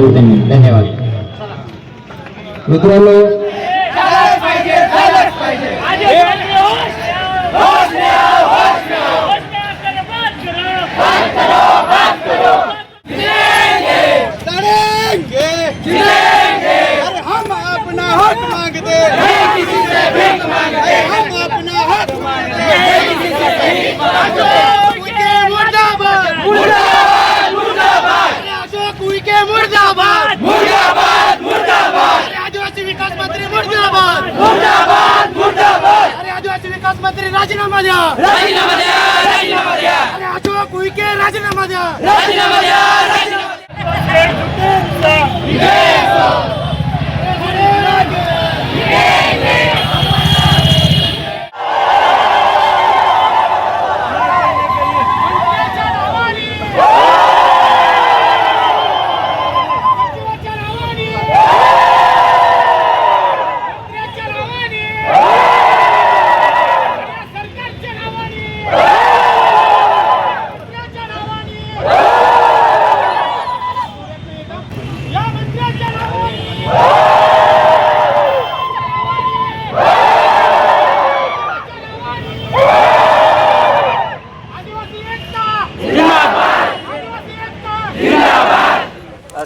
केली त्यांनी. धन्यवाद मित्रांनो. मुर्दाबाद मुर्दाबाद मुर्दाबाद आदिवासी विकास मंत्री मुर्दाबाद मुर्दाबाद मुर्दाबाद अरे आदिवासी विकास मंत्री राजीनामा द्या राजीनामा द्या राजीनामा द्या अरे अशोक उईके राजीनामा द्या राजीनामा द्या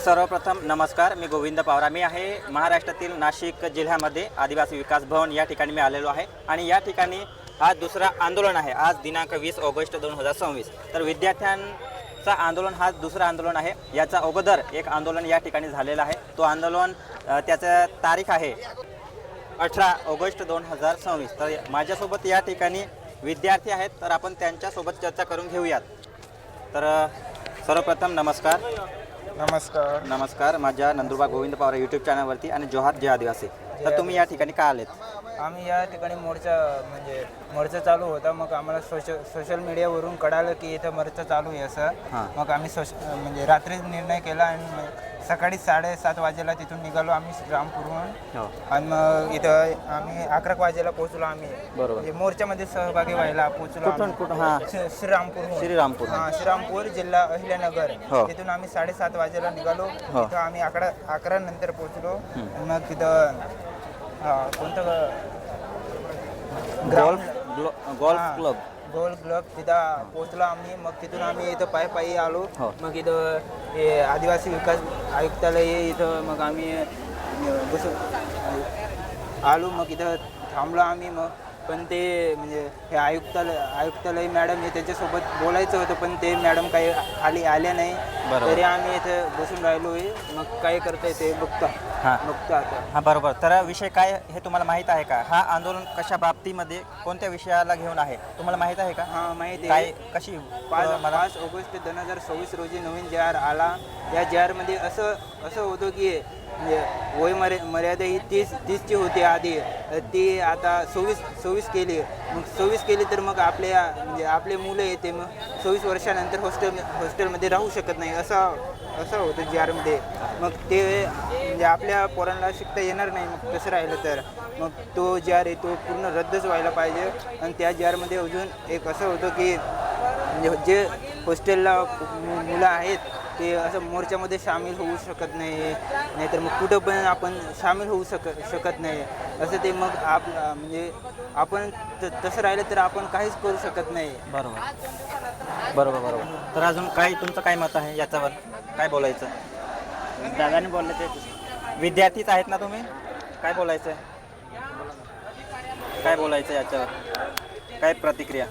सर्वप्रथम नमस्कार. मी गोविंद पावरा. मी आहे महाराष्ट्रातील नाशिक जिल्ह्यामध्ये आदिवासी विकास भवन या ठिकाणी मी आलेलो आहे आणि या ठिकाणी आज दुसरा आंदोलन आहे. आज दिनांक 20 ऑगस्ट 2026. तर विद्यार्थ्यांचा आंदोलन हा दुसरा आंदोलन आहे. याचा अगोदर एक आंदोलन या ठिकाणी झालेलं आहे. तो आंदोलन त्याचा तारीख आहे 18 ऑगस्ट 2026. तर माझ्यासोबत या ठिकाणी विद्यार्थी आहेत. तर आपण त्यांच्यासोबत चर्चा करून घेऊयात. तर सर्वप्रथम नमस्कार. नमस्कार. नमस्कार. माझ्या नंदुरबार गोविंद पवार यूट्यूब चॅनलवरती आणि जोहार जय आदिवासी. तर तुम्ही या ठिकाणी का आलेत? आम्ही या ठिकाणी मोर्चा चालू होता. मग आम्हाला सोशल मीडियावरून कळालं की इथं मोर्चा चालू आहे असं. मग आम्ही म्हणजे रात्रीच निर्णय केला आणि सकाळी 7:30 वाजेला तिथून निघालो आम्ही श्रीरामपूरहून. आणि मग इथं आम्ही 11 वाजेला पोहोचलो. आम्ही बरोबर मोर्चामध्ये सहभागी व्हायला पोहोचलो. श्रीरामपूर जिल्हा अहिल्यानगर. तिथून आम्ही 7:30 वाजेला निघालो. तिथं आम्ही 11 नंतर पोहोचलो. मग तिथं कोणतं गोल्फ क्लब तिथं पोहोचलो आम्ही. मग तिथून आम्ही इथं पायी आलो. मग इथं हे आदिवासी विकास आयुक्तालय इथं मग आम्ही आलो. मग इथं थांबलो आम्ही. मग पण ते म्हणजे हे आयुक्तालय मॅडम हे त्यांच्यासोबत बोलायचं होतं पण ते मॅडम काही खाली आल्या नाही. तरी आम्ही इथं बसून राहिलो आहे. मग काय करताय ते बघतो आता. हां बरोबर. तर विषय काय हे तुम्हाला माहीत आहे का? हा आंदोलन कशा बाबतीमध्ये कोणत्या विषयाला घेऊन आहे तुम्हाला माहीत आहे का? हां माहिती काय आहे. कशी 5 ऑगस्ट 2026 रोजी नवीन JR आला. या JRमध्ये असं होतं की वय मर्यादा ही 30ची होती आधी. ती आता 26 केली. मग 26 केली तर मग आपले मुलं येते मग 26 वर्षानंतर हॉस्टेलमध्ये राहू शकत नाही असं होतं JRमध्ये. मग ते म्हणजे आपल्या पोरांना शिकता येणार नाही. मग तसं राहिलं तर मग तो JR आहे तो पूर्ण रद्दच व्हायला पाहिजे. आणि त्या JRमध्ये अजून एक असं होतं की म्हणजे जे हॉस्टेलला मुलं आहेत ते असं मोर्चामध्ये सामील होऊ शकत नाहीतर मग कुठं पण आपण सामील होऊ शकत नाही असं ते. मग म्हणजे आपण तसं राहिलं तर आपण काहीच करू शकत नाही. बरोबर. तर अजून काय तुमचं काय मत आहे याच्यावर? काय बोलायचं? दादाने बोललं ते विद्यार्थीच आहेत ना तुम्ही? काय बोलायचं याच्यावर? काय प्रतिक्रिया?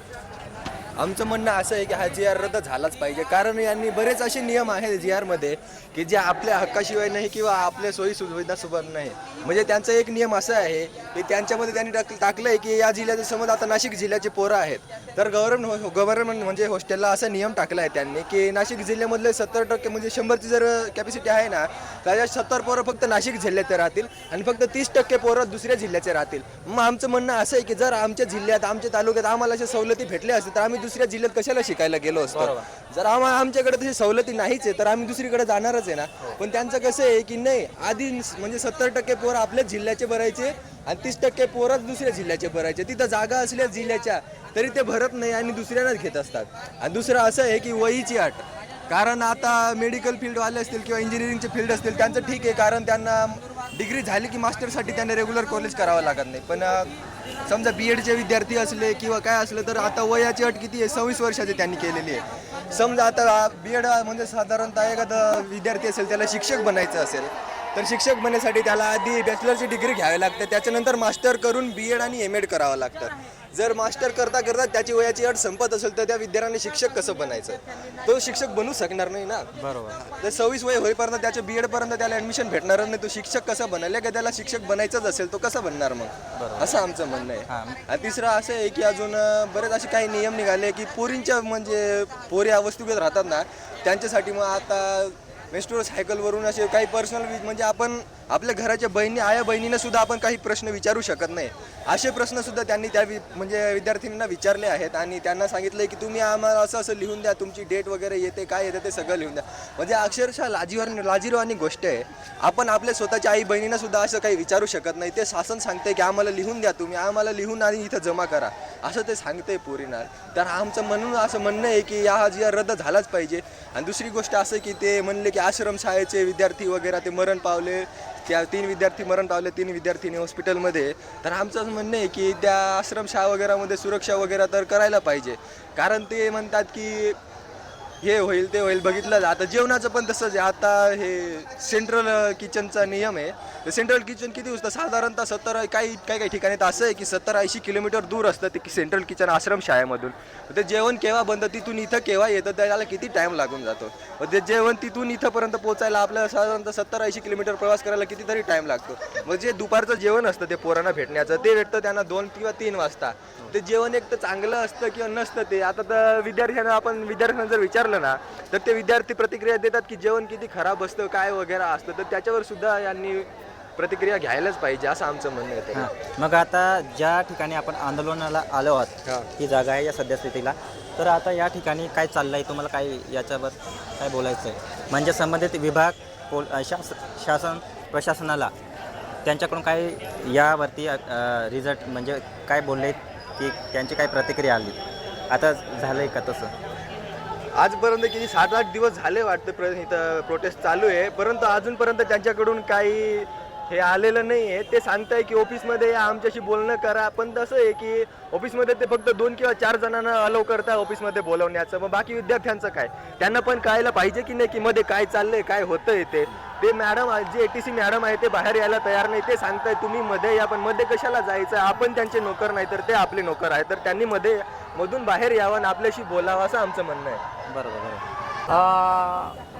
आमचं म्हणणं असं आहे की हा JR रद्द झालाच पाहिजे. कारण यांनी बरेच असे नियम आहेत JRमध्ये की जे आपल्या हक्काशिवाय नाही किंवा आपल्या सोयी सुविधासोबत नाही. म्हणजे त्यांचा एक नियम असा आहे की त्यांच्यामध्ये त्यांनी टाकलं आहे की या जिल्ह्याचे समज आता नाशिक जिल्ह्याचे पोरं आहेत तर गव्हर्नमेंट म्हणजे हॉस्टेलला असा नियम टाकला आहे त्यांनी की नाशिक जिल्ह्यामधले 70% म्हणजे 100ची जर कॅपॅसिटी आहे ना त्याच्यात 70 पोरं फक्त नाशिक जिल्ह्याचे राहतील आणि फक्त 30% पोरं दुसऱ्या जिल्ह्याचे राहतील. मग आमचं म्हणणं असं आहे की जर आमच्या जिल्ह्यात आमच्या तालुक्यात आम्हाला अशा सवलती भेटल्या असतील तर आम्ही दुसऱ्या जिल्ह्यात कशाला शिकायला गेलो असतो? जर आमच्याकडे तशी सवलती नाहीच आहे तर आम्ही दुसरीकडे जाणारच आहे ना. पण त्यांचं कसं आहे की नाही आधी म्हणजे 70% पोरं आपल्याच जिल्ह्याचे भरायचे आणि 30% पोरं दुसऱ्या जिल्ह्याचे भरायचे. तिथं जागा असल्या जिल्ह्याच्या तरी ते भरत नाही आणि दुसऱ्यालाच घेत असतात. आणि दुसरं असं आहे की वहीची अट कारण आता मेडिकल फील्डवाले असतील किंवा इंजिनिअरिंगचे फील्ड असतील त्यांचं ठीक आहे, कारण त्यांना डिग्री झाली की मास्टरसाठी त्यांना रेग्युलर कॉलेज करावं लागत नाही. पण समजा BEdचे विद्यार्थी असले किंवा काय असलं तर आता वयाची अट किती आहे, 26 वर्षाची त्यांनी केलेली आहे. समजा आता BEd म्हणजे साधारणतः एखादा विद्यार्थी असेल त्याला शिक्षक बनायचं असेल तर शिक्षक बनण्यासाठी त्याला आधी बॅचलरची डिग्री घ्यावी लागते, त्याच्यानंतर मास्टर करून BEd आणि MAd करावं लागतं. जर मास्टर करता करता त्याची वयाची अट संपत असेल तर त्या विद्यार्थ्याने शिक्षक कसं बनायचं, तो शिक्षक बनू शकणार नाही ना. बरोबर. तर 26 वय होईपर्यंत त्याच्या BEd पर्यंत त्याला ॲडमिशन भेटणारच नाही. तो शिक्षक कसा बनायला का त्याला शिक्षक बनायचंच असेल तो कसा बनणार मग, असं आमचं म्हणणं आहे. आणि तिसरं असं आहे की अजून बरेच असे काही नियम निघाले की पोरींच्या म्हणजे पोरी अवस्थेत राहतात ना त्यांच्यासाठी मग आता मेस्ट्रो सायकलवरून असे काही पर्सनल म्हणजे आपण आपल्या घराच्या आया बहिणींना सुद्धा आपण काही प्रश्न विचारू शकत नाही, असे प्रश्न सुद्धा त्यांनी त्या म्हणजे विद्यार्थ्यांना विचारले आहेत. आणि त्यांना सांगितलं की तुम्ही आम्हाला असं असं लिहून द्या, तुमची डेट वगैरे येते काय येते ते सगळं लिहून द्या. म्हणजे अक्षरशः लाजिरवाणी गोष्ट आहे. आपण आपल्या स्वतःच्या आई बहिणींना सुद्धा असं काही विचारू शकत नाही. ते शासन सांगते की आम्हाला लिहून द्या, तुम्ही आम्हाला लिहून आणि इथं जमा करा, असं ते सांगते पोरींना. तर आमचं म्हणून असं म्हणणं आहे की हा GR रद्द झालाच पाहिजे. आणि दुसरी गोष्ट असं की ते म्हणले की आश्रमशाळेचे विद्यार्थी वगैरे ते मरण पावले, त्या 3 विद्यार्थी मरण पावले, 3 विद्यार्थिनी हॉस्पिटलमध्ये. तर आमचं असं म्हणणं आहे की त्या आश्रमशाळा वगैरेमध्ये सुरक्षा वगैरे तर करायला पाहिजे. कारण ते म्हणतात की हे होईल ते होईल. बघितलं आता जेवणाचं पण तसंच आहे. आता हे सेंट्रल किचनचा नियम आहे. तर सेंट्रल किचन किती असतं साधारणतः 70 काही ठिकाणी तर असं आहे की 70-80 किलोमीटर दूर असतं ते सेंट्रल किचन आश्रमशाळेमधून. ते जेवण केव्हा बनतं तिथून इथं केव्हा येतं त्याला किती टाईम लागून जातो. ते जेवण तिथून इथंपर्यंत पोहोचायला आपल्याला साधारणतः 70-80 किलोमीटर प्रवास करायला कितीतरी टाईम लागतो. मग जे दुपारचं जेवण असतं ते पोरांना भेटण्याचं ते भेटतं त्यांना 2 किंवा 3 वाजता. ते जेवण एक तर चांगलं असतं किंवा नसतं ते. आता तर विद्यार्थ्यांना जर विचारलं ना तर ते विद्यार्थी प्रतिक्रिया देतात की जेवण किती खराब असतं काय वगैरे असतं. तर त्याच्यावर सुद्धा यांनी प्रतिक्रिया घ्यायलाच पाहिजे असं आमचं म्हणणं आहे. मग आता ज्या ठिकाणी आपण आंदोलनाला आलो आहोत ही जागा आहे या सद्यस्थितीला, तर आता या ठिकाणी काय चाललं आहे, तुम्हाला काय याच्यावर काय बोलायचं आहे? म्हणजे संबंधित विभाग शासन प्रशासनाला त्यांच्याकडून काय यावरती रिझल्ट म्हणजे काय बोलले की त्यांची काय प्रतिक्रिया आली, आता झालं आहे का तसं? आजपर्यंत किती 7-8 दिवस झाले वाटतं इथं प्रोटेस्ट चालू आहे, परंतु अजूनपर्यंत त्यांच्याकडून काही हे आलेलं नाही आहे. ते सांगताय की ऑफिसमध्ये आमच्याशी बोलणं करा, पण तसं आहे की ऑफिसमध्ये ते फक्त 2 किंवा 4 जणांना अलाव करताय ऑफिसमध्ये बोलवण्याचं. मग बाकी विद्यार्थ्यांचं काय, त्यांना पण कळायला पाहिजे की नाही की मध्ये काय चाललंय काय होतंय. ते मॅडम जे ATC मॅडम आहे ते बाहेर यायला तयार नाही. ते सांगताय तुम्ही मध्ये या, पण मध्ये कशाला जायचं, आपण त्यांचे नोकर नाही तर ते आपले नोकर आहे, तर त्यांनी मधून बाहेर यावं आणि आपल्याशी बोलावं असं आमचं म्हणणं आहे. बरोबर.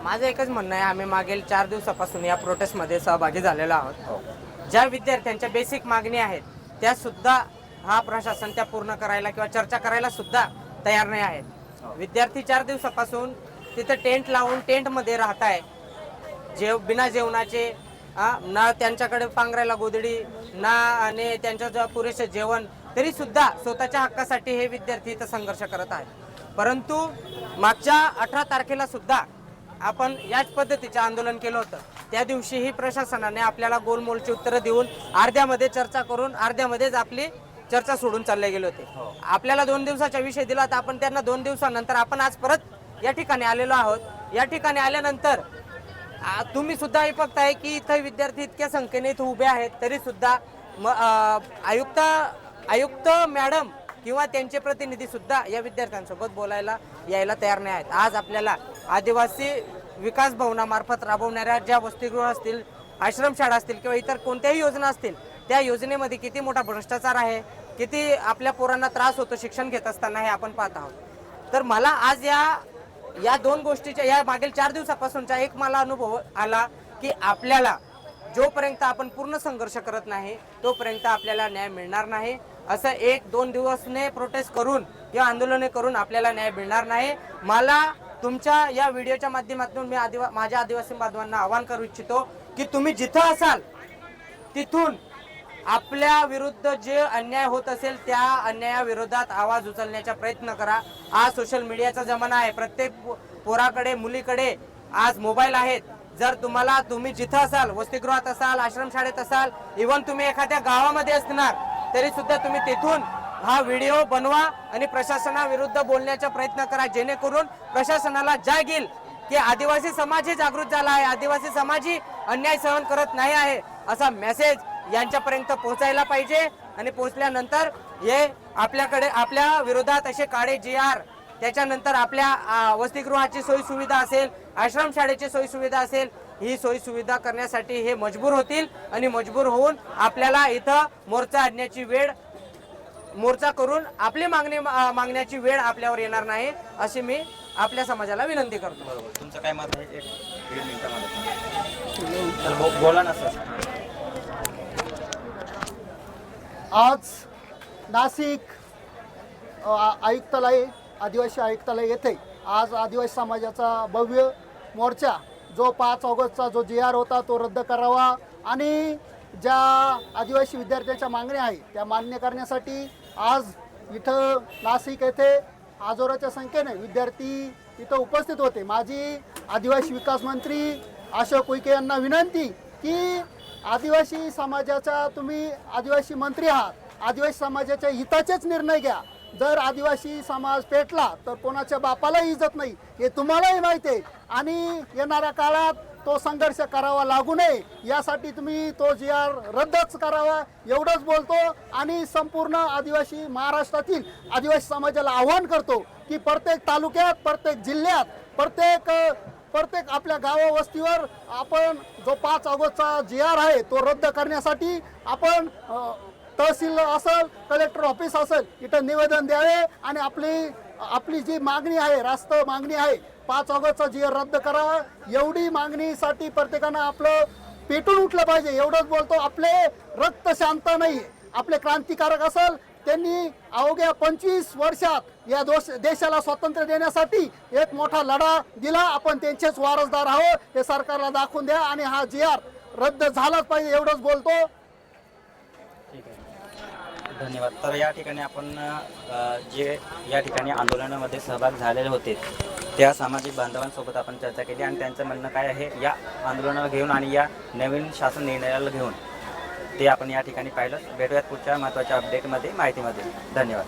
माझं एकच म्हणणं आहे, आम्ही मागील 4 दिवसापासून या प्रोटेस्टमध्ये सहभागी झालेलो आहोत. ज्या विद्यार्थ्यांच्या बेसिक मागणी आहेत त्या सुद्धा हा प्रशासन त्या पूर्ण करायला किंवा चर्चा करायला सुद्धा तयार नाही आहेत. विद्यार्थी 4 दिवसापासून तिथं टेंट लावून टेंटमध्ये राहत आहे, बिना जेवणाचे, ना त्यांच्याकडे पांघरायला गोधडी ना आणि त्यांच्याजवळ पुरेसे जेवण, तरी सुद्धा स्वतःच्या हक्कासाठी हे विद्यार्थी इथं संघर्ष करत आहेत. परंतु मागच्या 18 तारखेला सुद्धा आपण याच पद्धतीचे आंदोलन केलं होतं. त्या दिवशीही प्रशासनाने आपल्याला गोलमोलची उत्तरं देऊन अर्ध्यामध्ये चर्चा करून अर्ध्यामध्येच आपली चर्चा सोडून चालले गेले होते. आपल्याला 2 दिवसाचा विषय दिला तर आपण त्यांना 2 दिवसानंतर आपण आज परत या ठिकाणी आलेलो आहोत. या ठिकाणी आल्यानंतर तुम्ही सुद्धा हे बघताय की इथं विद्यार्थी इतक्या संख्येने इथं उभे आहेत, तरी सुद्धा आयुक्त मॅडम किंवा त्यांचे प्रतिनिधी सुद्धा या विद्यार्थ्यांसोबत बोलायला यायला तयार नाही आहेत. आज आपल्याला आदिवासी विकास भवनामार्फत राबवणाऱ्या ज्या वसतिगृह असतील, आश्रमशाळा असतील किंवा इतर कोणत्याही योजना असतील, त्या योजनेमध्ये किती मोठा भ्रष्टाचार आहे, किती आपल्या पोरांना त्रास होतो शिक्षण घेत असताना हे आपण पाहत आहोत. तर मला आज या 2 गोष्टीच्या या मागील 4 दिवसापासूनचा एक मला अनुभव आला की आपल्याला जोपर्यंत आपण पूर्ण संघर्ष करत नाही तोपर्यंत आपल्याला न्याय मिळणार नाही. असं 1-2 दिवसने प्रोटेस्ट करून किंवा आंदोलने करून आपल्याला न्याय मिळणार नाही. मला तुमच्या या व्हिडिओच्या माध्यमातून मी माझ्या आदिवासी बांधवांना आवाहन करू इच्छितो की तुम्ही जिथं असाल तिथून आपल्या विरुद्ध जे अन्याय होत असेल त्या अन्यायाविरोधात आवाज उचलण्याचा प्रयत्न करा. आज सोशल मीडियाचा जमाना आहे, प्रत्येक पोराकडे मुलीकडे आज मोबाईल आहेत. जर तुम्ही जिथं असाल, वसतिगृहात असाल, आश्रमशाळेत असाल, इव्हन तुम्ही एखाद्या गावामध्ये असणार तरी सुद्धा तुम्ही तिथून हा व्हिडिओ बनवा आणि प्रशासनाविरुद्ध बोलण्याचा प्रयत्न करा, जेणेकरून प्रशासनाला जाग येईल की आदिवासी समाज ही जागृत झाला आहे, आदिवासी समाज ही अन्याय सहन करत नाही आहे असा मेसेज यांच्यापर्यंत पोहोचायला पाहिजे. आणि पोहोचल्यानंतर हे आपल्याकडे आपल्या विरोधात असे काळे GR, त्याच्यानंतर आपल्या वसतिगृहाची सोयी सुविधा असेल, आश्रमशाळेची सोयी सुविधा असेल, ही सोयी सुविधा करण्यासाठी हे मजबूर होतील आणि मजबूर होऊन आपल्याला इथं मोर्चा करून आपली मागण्याची वेळ आपल्यावर येणार नाही अशी मी आपल्या समाजाला विनंती करतो. बरोबर, तुमचं काय मत आहे? एक दीड मिनिटामध्ये तर बोला ना सर. आज नाशिक आयुक्तालय, आदिवासी आयुक्तालय येथे आज आदिवासी समाजाचा भव्य मोर्चा, जो 5 ऑगस्टचा जो GR होता तो रद्द करावा आणि ज्या आदिवासी विद्यार्थ्यांच्या मागण्या आहे त्या मान्य करण्यासाठी आज इथं नाशिक येथे हजारोच्या संख्येने विद्यार्थी इथं उपस्थित होते. माझी आदिवासी विकास मंत्री अशोक उईके यांना विनंती की आदिवासी समाजाचा तुम्ही आदिवासी मंत्री आहात, आदिवासी समाजाच्या हिताचेच निर्णय घ्या. जर आदिवासी समाज पेटला तर कोणाच्या बापालाही इज्जत नाही हे तुम्हालाही माहिती आहे आणि येणाऱ्या काळात तो संघर्ष करावा लागू नये यासाठी तुम्ही तो GR रद्दच करावा एवढंच बोलतो. आणि संपूर्ण आदिवासी महाराष्ट्रातील आदिवासी समाजाला आव्हान करतो की प्रत्येक तालुक्यात, प्रत्येक जिल्ह्यात, प्रत्येक आपल्या गावा वस्तीवर आपण जो 5 ऑगस्टचा GR आहे तो रद्द करण्यासाठी आपण तहसील असेल, कलेक्टर ऑफिस असेल, इथं निवेदन द्यावे आणि आपली जी मागणी आहे, रास्त मागणी आहे, 5 ऑगस्टचा GR रद्द करावा. एवढी मागणीसाठी प्रत्येकानं आपलं पेटून उठलं पाहिजे एवढंच बोलतो. आपले रक्त शांत नाही, आपले क्रांतिकारक असेल त्यांनी अवघ्या 25 वर्षात या देशाला स्वातंत्र्य देण्यासाठी एक मोठा लढा दिला. आपण त्यांचेच वारसदार आहोत हे सरकारला दाखवून द्या आणि हा GR रद्द झालाच पाहिजे एवढंच बोलतो. ठीक आहे, धन्यवाद. तर या ठिकाणी आपण जे या ठिकाणी आंदोलनामध्ये सहभाग झालेले होते त्या सामाजिक बांधवांसोबत आपण चर्चा केली आणि त्यांचं म्हणणं काय आहे या आंदोलनाला घेऊन आणि या नवीन शासन निर्णयाला घेऊन ते आपण या ठिकाणी पाहिलं. भेटूयात पुढच्या महत्त्वाच्या अपडेटमध्ये, माहितीमध्ये. धन्यवाद.